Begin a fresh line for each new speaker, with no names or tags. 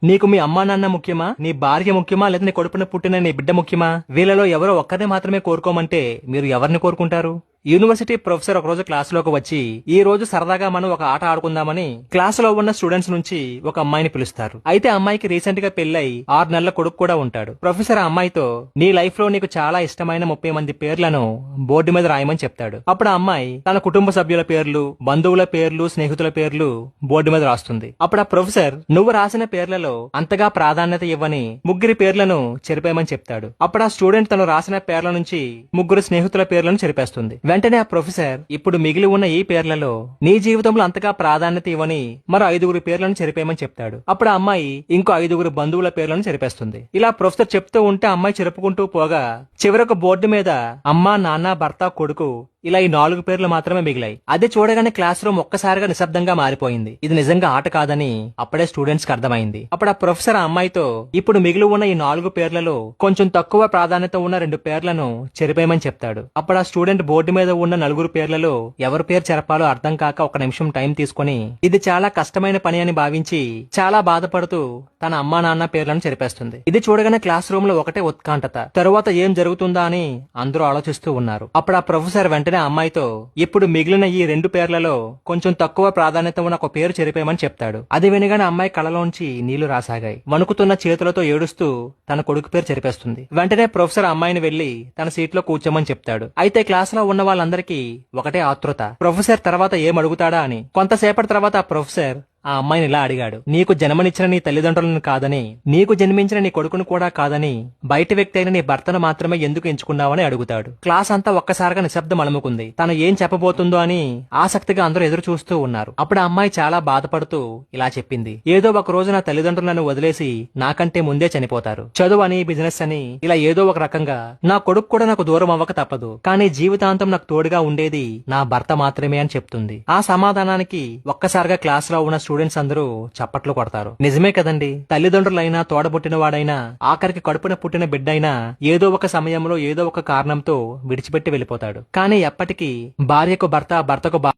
నీకు మీ అమ్మా నాన్న ముఖ్యమా, నీ భార్య ముఖ్యమా, లేదా నీ కడుపున పుట్టిన నీ బిడ్డ ముఖ్యమా? వీళ్ళలో ఎవరో ఒక్కరిని మాత్రమే కోరుకోమంటే మీరు ఎవరిని కోరుకుంటారు? యూనివర్సిటీ ప్రొఫెసర్ ఒకరోజు క్లాసులోకి వచ్చి, ఈ రోజు సరదాగా మనం ఒక ఆట ఆడుకుందామని క్లాసులో ఉన్న స్టూడెంట్స్ నుంచి ఒక అమ్మాయిని పిలుస్తారు. అయితే అమ్మాయికి రీసెంట్ గా పెళ్లై 6 నెలల కొడుకు కూడా ఉంటాడు. ప్రొఫెసర్ ఆ అమ్మాయితో, నీ లైఫ్ లో నీకు చాలా ఇష్టమైన 30 మంది పేర్లను బోర్డు మీద రాయమని చెప్తాడు. అప్పుడు ఆ అమ్మాయి తన కుటుంబ సభ్యుల పేర్లు, బంధువుల పేర్లు, స్నేహితుల పేర్లు బోర్డు మీద రాస్తుంది. అప్పుడు ఆ ప్రొఫెసర్, నువ్వు రాసిన పేర్లలో అంతగా ప్రాధాన్యత ఇవ్వని 3 పేర్లను చెరిపేయమని చెప్తాడు. అప్పుడు ఆ స్టూడెంట్ తను రాసిన పేర్ల నుంచి 3 స్నేహితుల పేర్లను చెరిపేస్తుంది. వెంటనే ఆ ప్రొఫెసర్, ఇప్పుడు మిగిలి ఉన్న ఈ పేర్లలో నీ జీవితంలో అంతగా ప్రాధాన్యత ఇవ్వని మరో 5 పేర్లను చెరిపేయమని చెప్తాడు. అప్పుడు ఆ అమ్మాయి ఇంకో 5 బంధువుల పేర్లను చెరిపేస్తుంది. ఇలా ప్రొఫెసర్ చెప్తూ ఉంటే అమ్మాయి చెరుపుకుంటూ పోగా చివరకు బోర్డు మీద అమ్మా, నాన్న, భర్త, కొడుకు ఇలా ఈ 4 పేర్లు మాత్రమే మిగిలాయి. అది చూడగానే క్లాస్ రూమ్ ఒక్కసారిగా నిశ్శబ్దంగా మారిపోయింది. ఇది నిజంగా ఆట కాదని అప్పుడే స్టూడెంట్స్ కి అర్థమైంది. అప్పుడు ఆ ప్రొఫెసర్ ఆ అమ్మాయితో, ఇప్పుడు మిగిలి ఉన్న ఈ 4 పేర్లలో కొంచెం తక్కువ ప్రాధాన్యత ఉన్న 2 పేర్లను చెరిపేయమని చెప్తాడు. అప్పుడు ఆ స్టూడెంట్ బోర్డు మీద ఉన్న 4 పేర్లలో ఎవరి పేరు చెరపాలో అర్థం కాక 1 నిమిషం టైం తీసుకుని ఇది చాలా కష్టమైన పని అని భావించి చాలా బాధపడుతూ తన అమ్మా నాన్న పేర్లను చెరిపేస్తుంది. ఇది చూడగానే క్లాస్ రూమ్ లో ఒకటే ఉత్కంఠత. తరువాత ఏం జరుగుతుందా అని అందరూ ఆలోచిస్తూ ఉన్నారు. అప్పుడు ఆ ప్రొఫెసర్ వెంటనే ఆ అమ్మాయితో, ఇప్పుడు మిగిలిన ఈ 2 పేర్లలో కొంచెం తక్కువ ప్రాధాన్యత ఉన్న ఒక పేరు చెరిపేయమని చెప్తాడు. అది వినగానే అమ్మాయి కళ్ళలోంచి నీళ్లు రాసాగాయి. వణుకుతున్న చేతులతో ఏడుస్తూ తన కొడుకు పేరు చెరిపేస్తుంది. వెంటనే ప్రొఫెసర్ అమ్మాయిని వెళ్లి తన సీట్లో కూర్చోమని చెప్తాడు. అయితే క్లాస్ లో ఉన్న వాళ్ళందరికీ ఒకటే ఆతృత, ప్రొఫెసర్ తర్వాత ఏం అడుగుతాడా అని. కొంతసేపటి తర్వాత ఆ ప్రొఫెసర్ ఆ అమ్మాయిని ఇలా అడిగాడు, నీకు జన్మనిచ్చిన నీ తల్లిదండ్రులను కాదని, నీకు జన్మించిన నీ కొడుకును కూడా కాదని, బయట వ్యక్తి అయిన నీ భర్తను మాత్రమే ఎందుకు ఎంచుకున్నావని అడుగుతాడు. క్లాస్ అంతా ఒక్కసారిగా నిశ్శబ్దం అలుముకుంది. తను ఏం చెప్పబోతుందో అని ఆసక్తిగా అందరూ ఎదురు చూస్తూ ఉన్నారు. అప్పుడు ఆ అమ్మాయి చాలా బాధపడుతూ ఇలా చెప్పింది, ఏదో ఒక రోజు నా తల్లిదండ్రులను వదిలేసి నాకంటే ముందే చనిపోతారు. చదువు అని, బిజినెస్ అని, ఇలా ఏదో ఒక రకంగా నా కొడుకు కూడా నాకు దూరం అవ్వక తప్పదు. కానీ జీవితాంతం నాకు తోడుగా ఉండేది నా భర్త మాత్రమే అని చెప్తుంది. ఆ సమాధానానికి ఒక్కసారిగా క్లాస్ లో ఉన్న స్టూడెంట్స్ అందరూ చప్పట్లు కొడతారు. నిజమే కదండి, తల్లిదండ్రులైనా, తోడబుట్టిన వాడైనా, ఆఖరికి కడుపున పుట్టిన బిడ్డైనా ఏదో ఒక సమయంలో ఏదో ఒక కారణంతో విడిచిపెట్టి వెళ్ళిపోతాడు. కానీ ఎప్పటికీ భార్యకు భర్త, భర్తకు